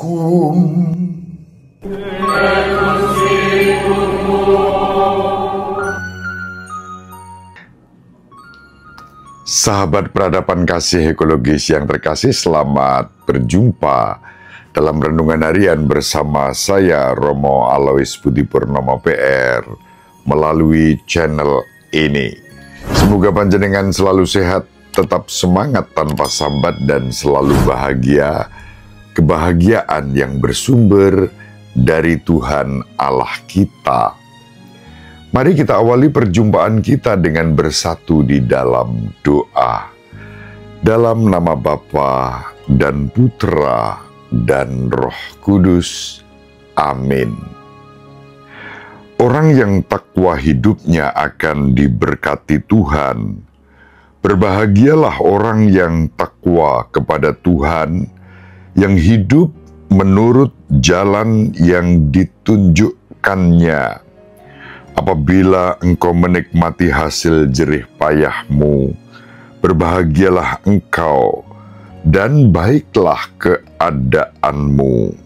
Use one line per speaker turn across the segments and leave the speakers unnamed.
Kum. Sahabat peradaban kasih ekologis yang terkasih, selamat berjumpa dalam renungan harian bersama saya Romo Alois Budi Purnomo PR melalui channel ini. Semoga panjenengan selalu sehat, tetap semangat tanpa sambat dan selalu bahagia. Kebahagiaan yang bersumber dari Tuhan Allah kita. Mari kita awali perjumpaan kita dengan bersatu di dalam doa. Dalam nama Bapa dan Putra dan Roh Kudus. Amin. Orang yang takwa hidupnya akan diberkati Tuhan. Berbahagialah orang yang takwa kepada Tuhan, yang hidup menurut jalan yang ditunjukkannya. Apabila engkau menikmati hasil jerih payahmu, berbahagialah engkau dan baiklah keadaanmu.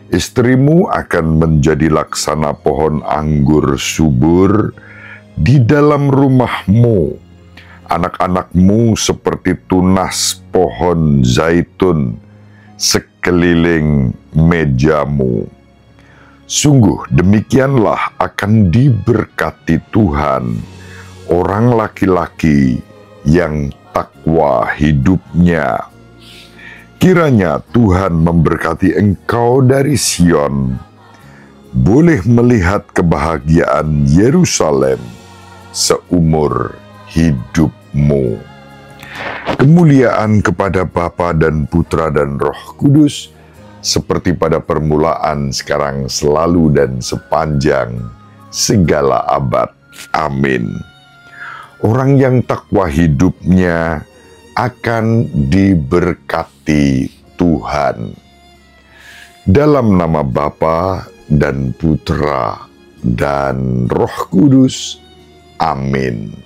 Istrimu akan menjadi laksana pohon anggur subur di dalam rumahmu. Anak-anakmu seperti tunas pohon zaitun sekeliling mejamu. Sungguh demikianlah akan diberkati Tuhan orang laki-laki yang takwa hidupnya. Kiranya Tuhan memberkati engkau dari Sion, boleh melihat kebahagiaan Yerusalem seumur hidupmu. Kemuliaan kepada Bapa dan Putra dan Roh Kudus, seperti pada permulaan, sekarang, selalu, dan sepanjang segala abad. Amin. Orang yang takwa hidupnya akan diberkati Tuhan. Dalam nama Bapa dan Putra dan Roh Kudus. Amin.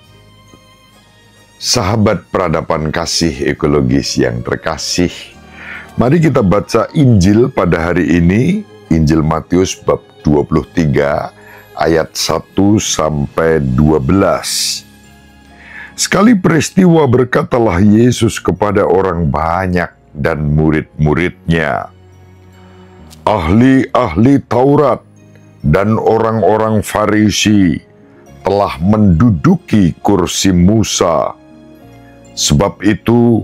Sahabat peradaban kasih ekologis yang terkasih, mari kita baca Injil pada hari ini, Injil Matius bab 23 ayat 1 sampai 12. Sekali peristiwa berkatalah Yesus kepada orang banyak dan murid-muridnya, ahli-ahli Taurat dan orang-orang Farisi telah menduduki kursi Musa. Sebab itu,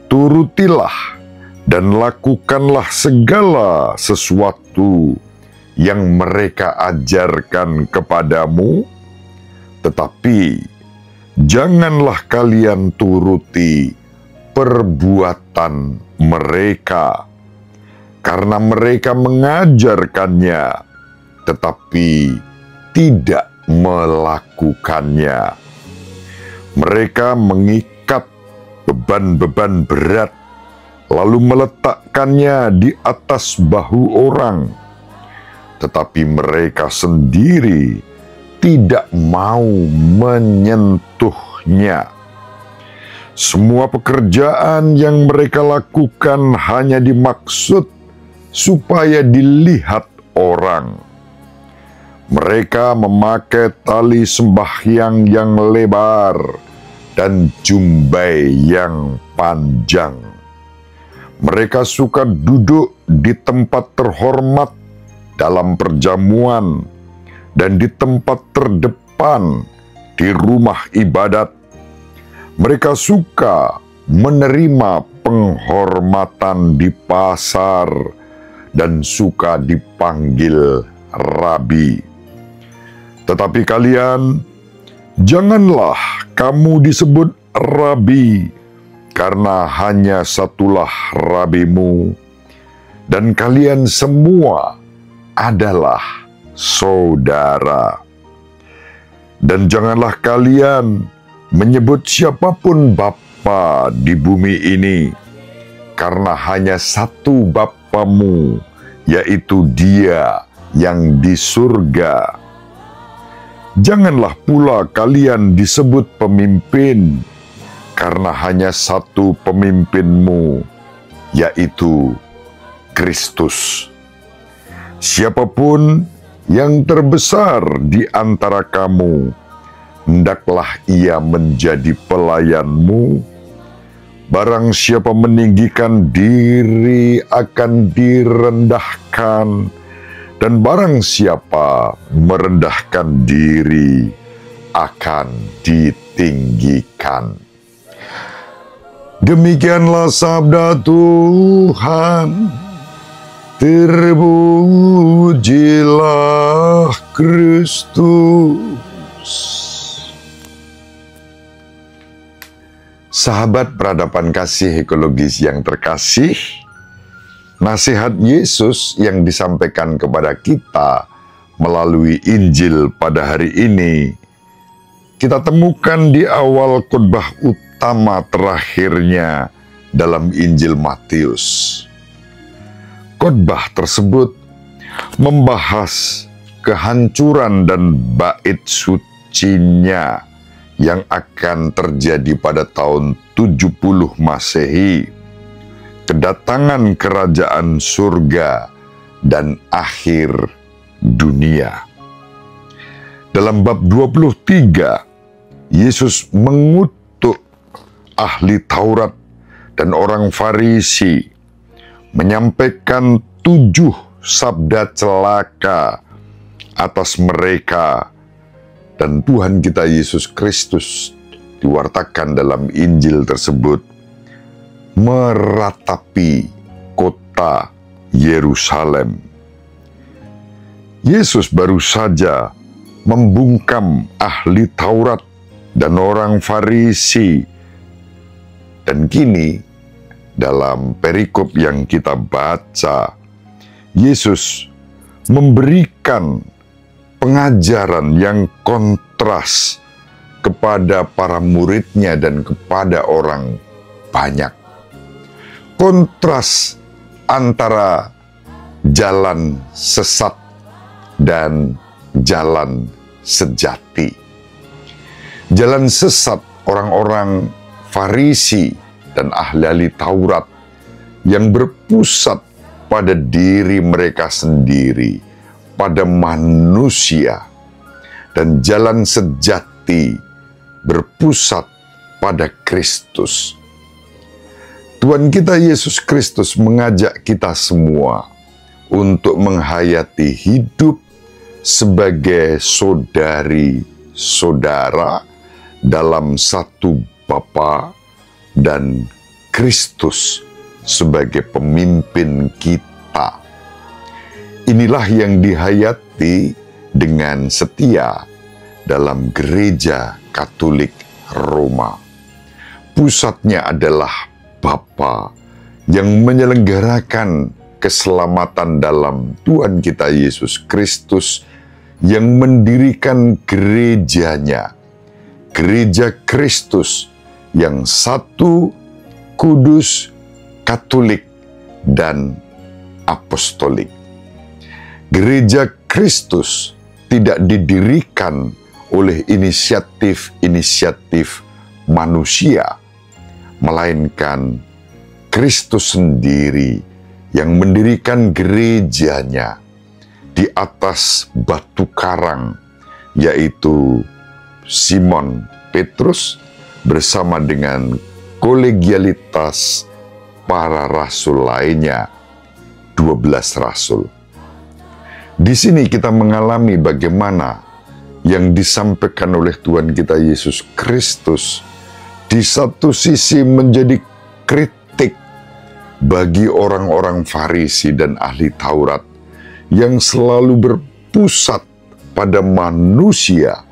turutilah dan lakukanlah segala sesuatu yang mereka ajarkan kepadamu, tetapi janganlah kalian turuti perbuatan mereka, karena mereka mengajarkannya, tetapi tidak melakukannya. Mereka mengikat beban-beban berat, lalu meletakkannya di atas bahu orang, tetapi mereka sendiri tidak mau menyentuhnya. Semua pekerjaan yang mereka lakukan hanya dimaksud supaya dilihat orang. Mereka memakai tali sembahyang yang lebar dan jumbai yang panjang. Mereka suka duduk di tempat terhormat dalam perjamuan dan di tempat terdepan di rumah ibadat. Mereka suka menerima penghormatan di pasar dan suka dipanggil rabi. Tetapi kalian, janganlah kamu disebut rabi, karena hanya satulah rabimu, dan kalian semua adalah saudara. Dan janganlah kalian menyebut siapapun Bapa di bumi ini, karena hanya satu Bapamu, yaitu Dia yang di surga. Janganlah pula kalian disebut pemimpin, karena hanya satu pemimpinmu, yaitu Kristus. Siapapun yang terbesar di antara kamu, hendaklah ia menjadi pelayanmu. Barang siapa meninggikan diri akan direndahkan, dan barang siapa merendahkan diri akan ditinggikan. Demikianlah sabda Tuhan. Terpujilah Kristus. Sahabat peradaban kasih ekologis yang terkasih, nasihat Yesus yang disampaikan kepada kita melalui Injil pada hari ini, kita temukan di awal khotbah utama terakhirnya dalam Injil Matius. Khotbah tersebut membahas kehancuran dan bait sucinya yang akan terjadi pada tahun 70 Masehi, kedatangan kerajaan surga, dan akhir dunia. Dalam bab 23, Yesus mengutuk ahli Taurat dan orang Farisi, menyampaikan 7 sabda celaka atas mereka, dan Tuhan kita Yesus Kristus diwartakan dalam Injil tersebut meratapi kota Yerusalem. Yesus baru saja membungkam ahli Taurat dan orang Farisi, dan kini dalam perikop yang kita baca, Yesus memberikan pengajaran yang kontras kepada para muridnya dan kepada orang banyak. Kontras antara jalan sesat dan jalan sejati. Jalan sesat orang-orang Farisi dan ahli-ahli Taurat yang berpusat pada diri mereka sendiri, pada manusia, dan jalan sejati berpusat pada Kristus. Tuhan kita Yesus Kristus mengajak kita semua untuk menghayati hidup sebagai saudari-saudara dalam satu Bapa dan Kristus sebagai pemimpin kita. Inilah yang dihayati dengan setia dalam Gereja Katolik Roma. Pusatnya adalah Bapa yang menyelenggarakan keselamatan dalam Tuhan kita Yesus Kristus, yang mendirikan gerejanya, Gereja Kristus yang satu, kudus, katolik, dan apostolik. Gereja Kristus tidak didirikan oleh inisiatif-inisiatif manusia, melainkan Kristus sendiri yang mendirikan gerejanya di atas batu karang, yaitu Simon Petrus bersama dengan kolegialitas para rasul lainnya, 12 rasul. Di sini kita mengalami bagaimana yang disampaikan oleh Tuhan kita Yesus Kristus di satu sisi menjadi kritik bagi orang-orang Farisi dan ahli Taurat yang selalu berpusat pada manusia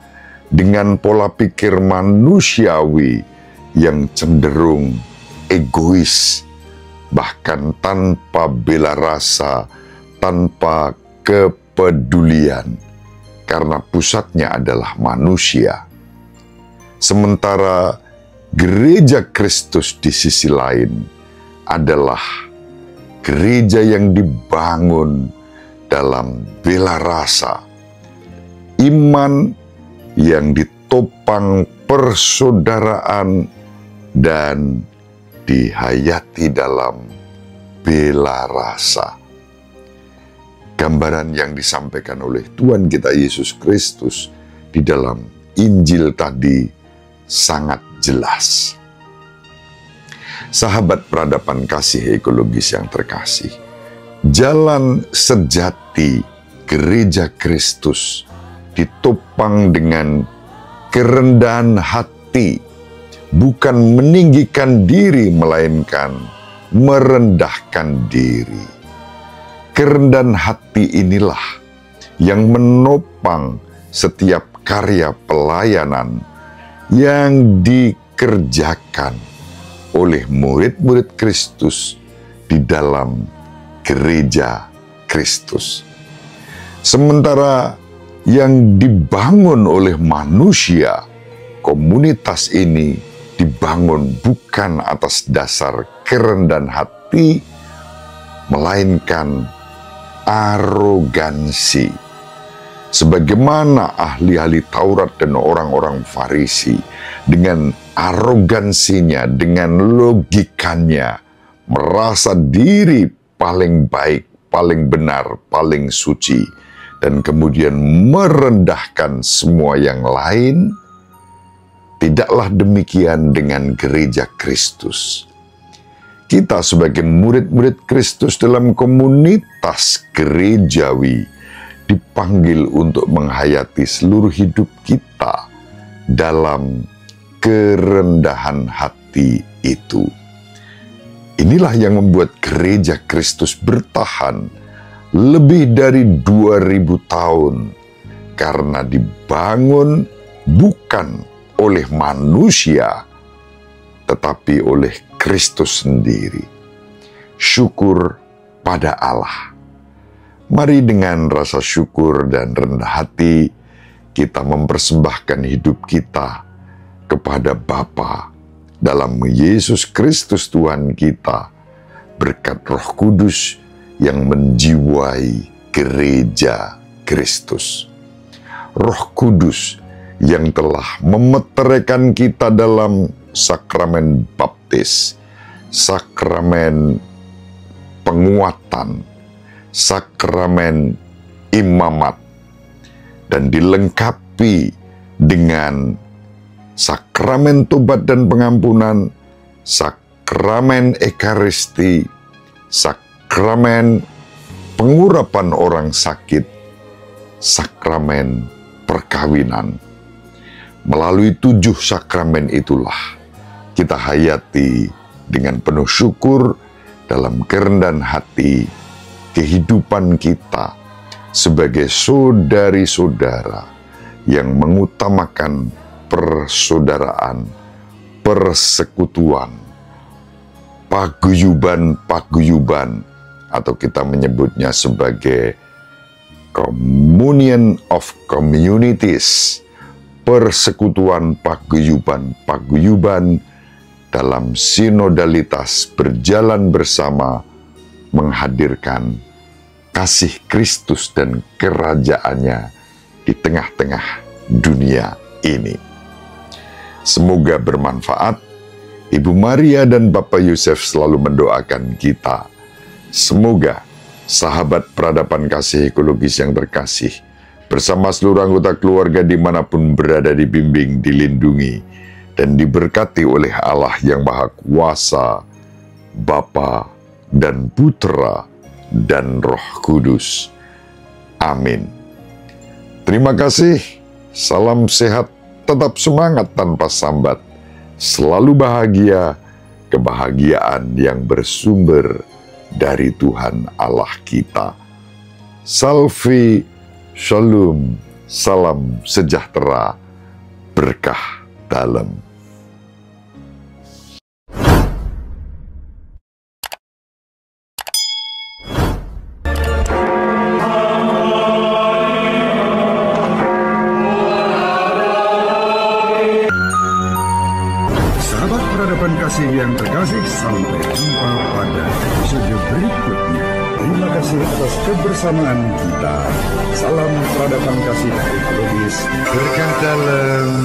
dengan pola pikir manusiawi yang cenderung egois, bahkan tanpa bela rasa, tanpa kepedulian, karena pusatnya adalah manusia. Sementara Gereja Kristus di sisi lain adalah gereja yang dibangun dalam bela rasa, iman yang ditopang persaudaraan dan dihayati dalam bela rasa. Gambaran yang disampaikan oleh Tuhan kita Yesus Kristus di dalam Injil tadi sangat jelas. Sahabat peradaban kasih ekologis yang terkasih, jalan sejati gereja Kristus ditopang dengan kerendahan hati, bukan meninggikan diri melainkan merendahkan diri. Kerendahan hati inilah yang menopang setiap karya pelayanan yang dikerjakan oleh murid-murid Kristus di dalam gereja Kristus. Sementara yang dibangun oleh manusia, komunitas ini dibangun bukan atas dasar kerendahan hati, melainkan arogansi. Sebagaimana ahli-ahli Taurat dan orang-orang Farisi dengan arogansinya, dengan logikanya, merasa diri paling baik, paling benar, paling suci, dan kemudian merendahkan semua yang lain. Tidaklah demikian dengan gereja Kristus. Kita sebagai murid-murid Kristus dalam komunitas gerejawi dipanggil untuk menghayati seluruh hidup kita dalam kerendahan hati itu. Inilah yang membuat gereja Kristus bertahan lebih dari 2000 tahun, karena dibangun bukan oleh manusia, tetapi oleh Kristus sendiri. Syukur pada Allah. Mari dengan rasa syukur dan rendah hati kita mempersembahkan hidup kita kepada Bapa dalam Yesus Kristus Tuhan kita, berkat Roh Kudus yang menjiwai gereja Kristus. Roh Kudus yang telah memeteraikan kita dalam sakramen baptis, sakramen penguatan, sakramen imamat, dan dilengkapi dengan sakramen tobat dan pengampunan, sakramen ekaristi, sakramen pengurapan orang sakit, sakramen perkawinan. Melalui 7 sakramen itulah kita hayati dengan penuh syukur dalam kerendahan hati kehidupan kita sebagai saudari-saudara yang mengutamakan persaudaraan, persekutuan, paguyuban-paguyuban, atau kita menyebutnya sebagai communion of communities, persekutuan paguyuban-paguyuban dalam sinodalitas berjalan bersama, menghadirkan kasih Kristus dan kerajaannya di tengah-tengah dunia ini. Semoga bermanfaat. Ibu Maria dan Bapak Yosef selalu mendoakan kita. Semoga sahabat peradaban kasih ekologis yang terkasih, bersama seluruh anggota keluarga dimanapun berada, dibimbing, dilindungi, dan diberkati oleh Allah yang Maha Kuasa, Bapa dan Putra dan Roh Kudus. Amin. Terima kasih. Salam sehat, tetap semangat tanpa sambat, selalu bahagia, kebahagiaan yang bersumber dari Tuhan Allah kita. Salve, shalom, salam sejahtera, berkah dalam.
Sahabat peradaban kasih yang terkasih, sampai jumpa pada episode berikutnya. Terima kasih atas kebersamaan kita. Salam peradaban kasih ekologis, berkah dalam.